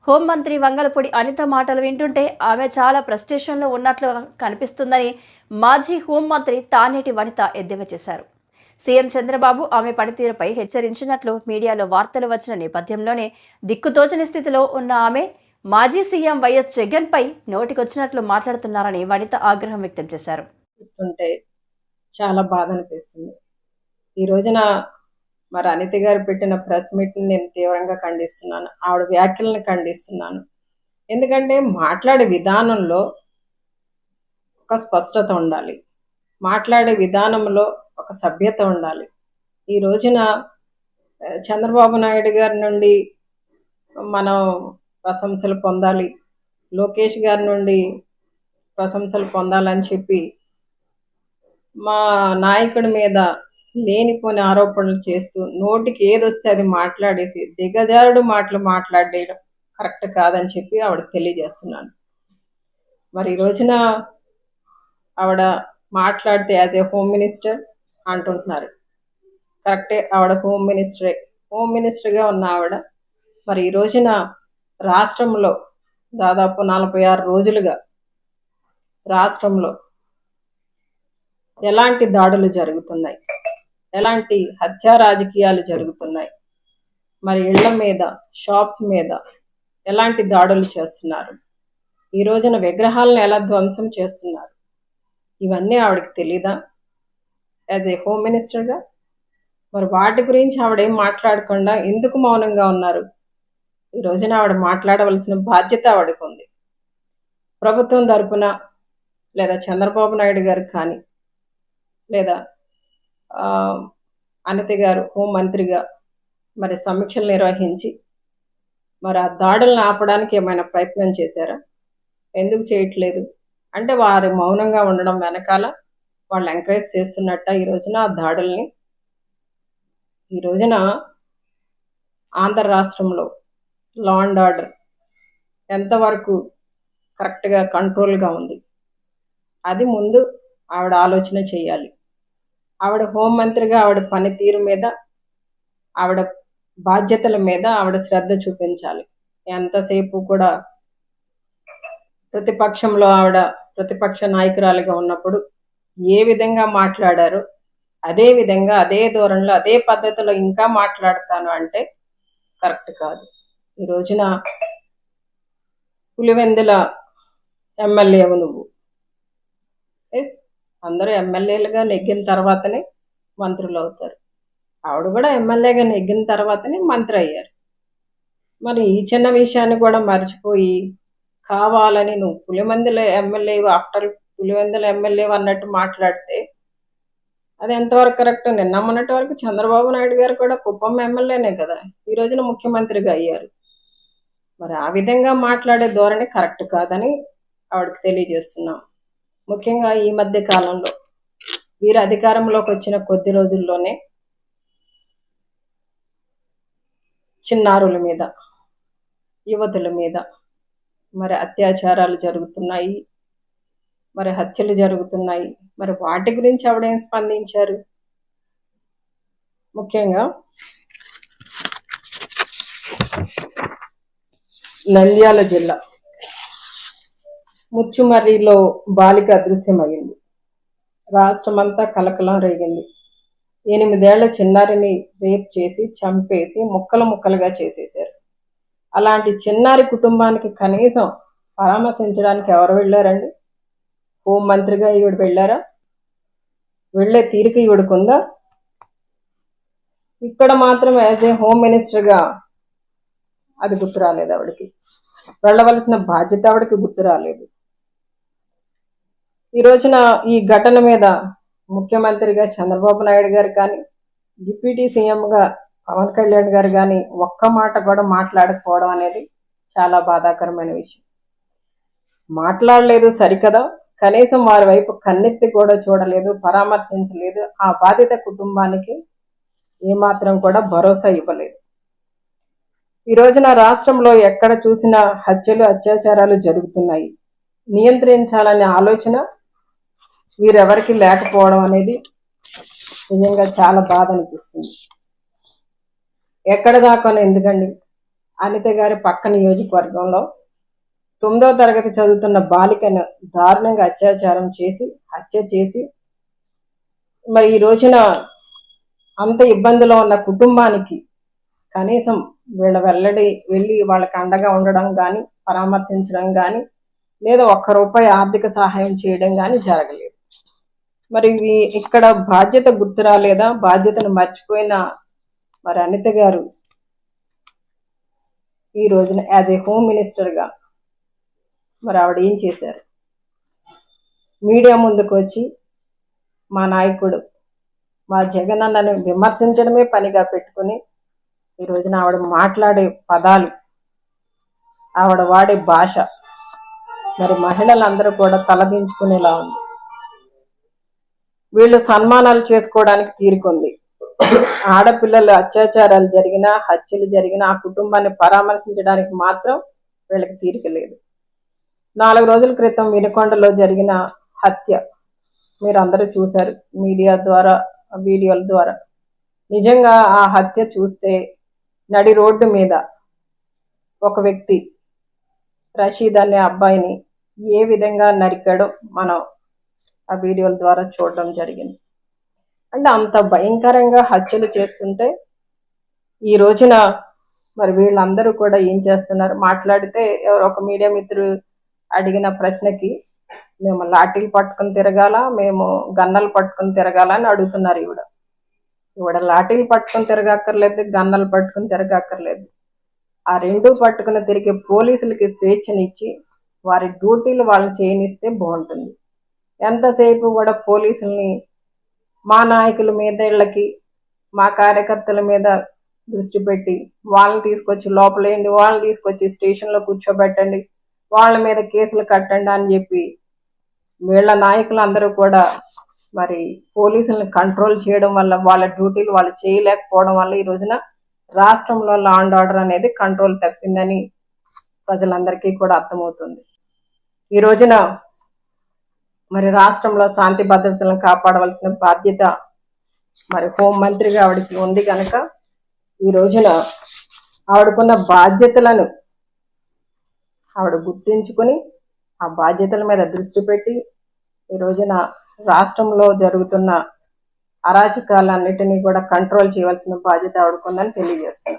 హోంమంత్రి వంగలపూడి అనిత మాటలు వింటుంటే ఆమె చాలా ఫ్రస్ట్రేషన్లో ఉన్నట్లు కనిపిస్తుందని మాజీ హోంమంత్రి తానేటి వనిత ఎద్దేవా చేశారు. సీఎం చంద్రబాబు ఆమె పనితీరుపై హెచ్చరించినట్లు మీడియాలో వార్తలు వచ్చిన నేపథ్యంలోనే దిక్కుతోచని స్థితిలో ఉన్న ఆమె మాజీ సీఎం వైఎస్ జగన్పై నోటికొచ్చినట్లు మాట్లాడుతున్నారని వనిత ఆగ్రహం వ్యక్తం చేశారు. చాలా బాధ అనిపిస్తుంది. ఈ రోజున మరి అనిత గారు పెట్టిన ప్రెస్ మీట్ని నేను తీవ్రంగా ఖండిస్తున్నాను. ఆవిడ వ్యాఖ్యలను ఖండిస్తున్నాను. ఎందుకంటే మాట్లాడే విధానంలో ఒక స్పష్టత ఉండాలి, మాట్లాడే విధానంలో ఒక సభ్యత ఉండాలి. ఈ రోజున చంద్రబాబు నాయుడు గారి నుండి మనం ప్రశంసలు పొందాలి, లోకేష్ గారి నుండి ప్రశంసలు పొందాలని చెప్పి మా నాయకుడి మీద లేనిపోని ఆరోపణలు చేస్తూ నోటికి ఏదొస్తే అది మాట్లాడేసి దిగజారుడు మాటలు మాట్లాడేయడం కరెక్ట్ కాదని చెప్పి ఆవిడకి తెలియజేస్తున్నాను. మరి ఈ రోజున ఆవిడ మాట్లాడితే యాజ్ ఏ హోమ్ మినిస్టర్ అంటుంటున్నారు. కరెక్టే, ఆవిడ హోమ్ మినిస్టర్గా ఉన్న ఆవిడ మరి ఈ రోజున రాష్ట్రంలో దాదాపు 46 రోజులుగా రాష్ట్రంలో ఎలాంటి దాడులు జరుగుతున్నాయి, ఎలాంటి హత్యా రాజకీయాలు జరుగుతున్నాయి, మరి ఇళ్ల మీద షాప్స్ మీద ఎలాంటి దాడులు చేస్తున్నారు, ఈ రోజున విగ్రహాలను ఎలా ధ్వంసం చేస్తున్నారు, ఇవన్నీ ఆవిడకి తెలీదా యాజ్ ఏ హోమ్ మినిస్టర్గా? మరి వాటి గురించి ఆవిడేం మాట్లాడకుండా ఎందుకు మౌనంగా ఉన్నారు? ఈ రోజున ఆవిడ మాట్లాడవలసిన బాధ్యత ఆవిడకు ఉంది. ప్రభుత్వం తరపున లేదా చంద్రబాబు నాయుడు గారు కానీ లేదా అనిత గారు హోంమంత్రిగా మరి సమీక్షలు నిర్వహించి మరి ఆ దాడులను ఆపడానికి ఏమైనా ప్రయత్నం చేశారా? ఎందుకు చేయట్లేదు? అంటే వారు మౌనంగా ఉండడం వెనకాల వాళ్ళు ఎంకరేజ్ చేస్తున్నట్ట ఈ రోజున ఆ దాడుల్ని? ఈ రోజున ఆంధ్ర రాష్ట్రంలో లా అండ్ ఆర్డర్ ఎంతవరకు కరెక్ట్గా కంట్రోల్గా ఉంది, అది ముందు ఆవిడ ఆలోచన చేయాలి. ఆవిడ హోంమంత్రిగా ఆవిడ పనితీరు మీద, ఆవిడ బాధ్యతల మీద ఆవిడ శ్రద్ధ చూపించాలి. ఎంతసేపు కూడా ప్రతిపక్షంలో ఆవిడ ప్రతిపక్ష నాయకురాలిగా ఉన్నప్పుడు ఏ విధంగా మాట్లాడారో అదే విధంగా అదే ధోరణిలో అదే పద్ధతిలో ఇంకా మాట్లాడతాను అంటే కరెక్ట్ కాదు. ఈ రోజున పులివెందుల ఎమ్మెల్యేవు నువ్వు. ఎస్, అందరూ ఎమ్మెల్యేలుగా నెగ్గిన తర్వాతనే మంత్రులు అవుతారు. ఆవిడ కూడా ఎమ్మెల్యేగా నెగ్గిన తర్వాతనే మంత్రి అయ్యారు. మరి ఈ చిన్న విషయాన్ని కూడా మర్చిపోయి కావాలని నువ్వు Pulivendula MLA after Pulivendula MLA అన్నట్టు మాట్లాడితే అది ఎంతవరకు కరెక్ట్? నిన్న మొన్నటి వరకు చంద్రబాబు నాయుడు గారు కూడా కుప్పం ఎమ్మెల్యేనే కదా, ఈ రోజున ముఖ్యమంత్రిగా అయ్యారు. మరి ఆ విధంగా మాట్లాడే ధోరణి కరెక్ట్ కాదని ఆవిడకి తెలియజేస్తున్నాం. ముఖ్యంగా ఈ మధ్య కాలంలో వీరు అధికారంలోకి వచ్చిన కొద్ది రోజుల్లోనే చిన్నారుల మీద, యువతుల మీద మరి అత్యాచారాలు జరుగుతున్నాయి, మరి హత్యలు జరుగుతున్నాయి. మరి వాటి గురించి ఆవిడేం స్పందించారు? ముఖ్యంగా నంద్యాల జిల్లా ముచ్చుమర్రిలో బాలిక అదృశ్యమైంది. రాష్ట్రమంతా కలకలం రేగింది. 8 ఏళ్ల చిన్నారిని రేప్ చేసి చంపేసి ముక్కలు ముక్కలుగా చేసేశారు. అలాంటి చిన్నారి కుటుంబానికి కనీసం పరామర్శించడానికి ఎవరు వెళ్ళారండి? హోంమంత్రిగా ఈవిడ వెళ్ళారా? వెళ్ళే తీరిక ఈవిడకుందా? ఇక్కడ మాత్రం యాజ్ ఏ హోమ్ మినిస్టర్గా అది గుర్తు రాలేదు ఆవిడకి. వెళ్ళవలసిన బాధ్యత ఆవిడకి గుర్తు రాలేదు. ఈ రోజున ఈ ఘటన మీద ముఖ్యమంత్రిగా చంద్రబాబు నాయుడు గారు కానీ, డిప్యూటీ సీఎంగా పవన్ కళ్యాణ్ గారు కానీ ఒక్క మాట కూడా మాట్లాడకపోవడం అనేది చాలా బాధాకరమైన విషయం. మాట్లాడలేదు సరికదా, కనీసం వారి వైపు కన్నెత్తి కూడా చూడలేదు, పరామర్శించలేదు. ఆ బాధిత కుటుంబానికి ఏమాత్రం కూడా భరోసా ఇవ్వలేదు. ఈ రోజున రాష్ట్రంలో ఎక్కడ చూసినా హత్యలు అత్యాచారాలు జరుగుతున్నాయి. నియంత్రించాలనే ఆలోచన వీరెవరికి లేకపోవడం అనేది నిజంగా చాలా బాధ అనిపిస్తుంది. ఎక్కడ దాకా ఎందుకండి, అనిత గారి పక్క నియోజకవర్గంలో 9వ తరగతి చదువుతున్న బాలికను దారుణంగా అత్యాచారం చేసి హత్య చేసి మరి ఈ రోజున అంత ఇబ్బందిలో ఉన్న కుటుంబానికి కనీసం వెళ్ళి వాళ్ళకి అండగా ఉండడం కానీ పరామర్శించడం కానీ లేదా ₹1 ఆర్థిక సహాయం చేయడం కానీ జరగలేదు. మరి ఇక్కడ బాధ్యత గుర్తు రాలేదా? బాధ్యతను మర్చిపోయిన మరి అనిత గారు ఈ రోజున యాజ్ ఏ హోమ్ మినిస్టర్గా మరి ఆవిడ ఏం చేశారు? మీడియా ముందుకు వచ్చి మా నాయకుడు మా జగన్ అన్నను విమర్శించడమే పనిగా పెట్టుకుని ఈ రోజున ఆవిడ మాట్లాడే పదాలు, ఆవిడ వాడే భాష మరి మహిళలందరూ కూడా తలదించుకునేలా ఉంది. వీళ్ళు సన్మానాలు చేసుకోవడానికి తీరుకుంది. ఆడపిల్లలు అత్యాచారాలు జరిగినా హత్యలు జరిగినా ఆ కుటుంబాన్ని పరామర్శించడానికి మాత్రం వీళ్ళకి తీరిక లేదు. 4 రోజుల క్రితం వినుకొండలో జరిగిన హత్య మీరు అందరూ చూశారు మీడియా ద్వారా, వీడియోల ద్వారా. నిజంగా ఆ హత్య చూస్తే నడి రోడ్డు మీద ఒక వ్యక్తి రషీద్ అనే అబ్బాయిని ఏ విధంగా నరికాడో మనం ఆ వీడియోల ద్వారా చూడడం జరిగింది. అంటే అంత భయంకరంగా హత్యలు చేస్తుంటే ఈ రోజున మరి వీళ్ళందరూ కూడా ఏం చేస్తున్నారు? మాట్లాడితే ఎవరో ఒక మీడియా మిత్రుడు అడిగిన ప్రశ్నకి మేము లాఠీలు పట్టుకుని తిరగాల, మేము గన్నలు పట్టుకుని తిరగాల అని అడుగుతున్నారు. ఈవిడ లాఠీలు పట్టుకుని తిరగక్కర్లేదు, గన్నలు పట్టుకుని తిరగక్కర్లేదు. ఆ రెండూ పట్టుకుని తిరిగే పోలీసులకి స్వేచ్ఛనిచ్చి వారి డ్యూటీలు వాళ్ళని చేయనిస్తే బాగుంటుంది. ఎంతసేపు కూడా పోలీసుల్ని మా నాయకుల మీద, ఇళ్ళకి మా కార్యకర్తల మీద దృష్టి పెట్టి వాళ్ళని తీసుకొచ్చి లోపలేయండి, వాళ్ళని తీసుకొచ్చి స్టేషన్లో కూర్చోబెట్టండి, వాళ్ళ మీద కేసులు కట్టండి అని చెప్పి వీళ్ళ నాయకులు అందరూ కూడా మరి పోలీసులను కంట్రోల్ చేయడం వల్ల, వాళ్ళ డ్యూటీలు వాళ్ళు చేయలేకపోవడం వల్ల ఈ రోజున రాష్ట్రంలో లా అండ్ ఆర్డర్ అనేది కంట్రోల్ తప్పిందని ప్రజలందరికీ కూడా అర్థమవుతుంది. ఈ రోజున మరి రాష్ట్రంలో శాంతి భద్రతలను కాపాడవలసిన బాధ్యత మరి హోంమంత్రిగా ఆవిడకి ఉంది కనుక ఈ రోజున ఆవిడకున్న బాధ్యతలను ఆవిడ గుర్తించుకొని ఆ బాధ్యతల మీద దృష్టి పెట్టి ఈ రోజున రాష్ట్రంలో జరుగుతున్న అరాచకాలన్నిటినీ కూడా కంట్రోల్ చేయవలసిన బాధ్యత ఆవిడకుందని తెలియజేస్తున్నారు.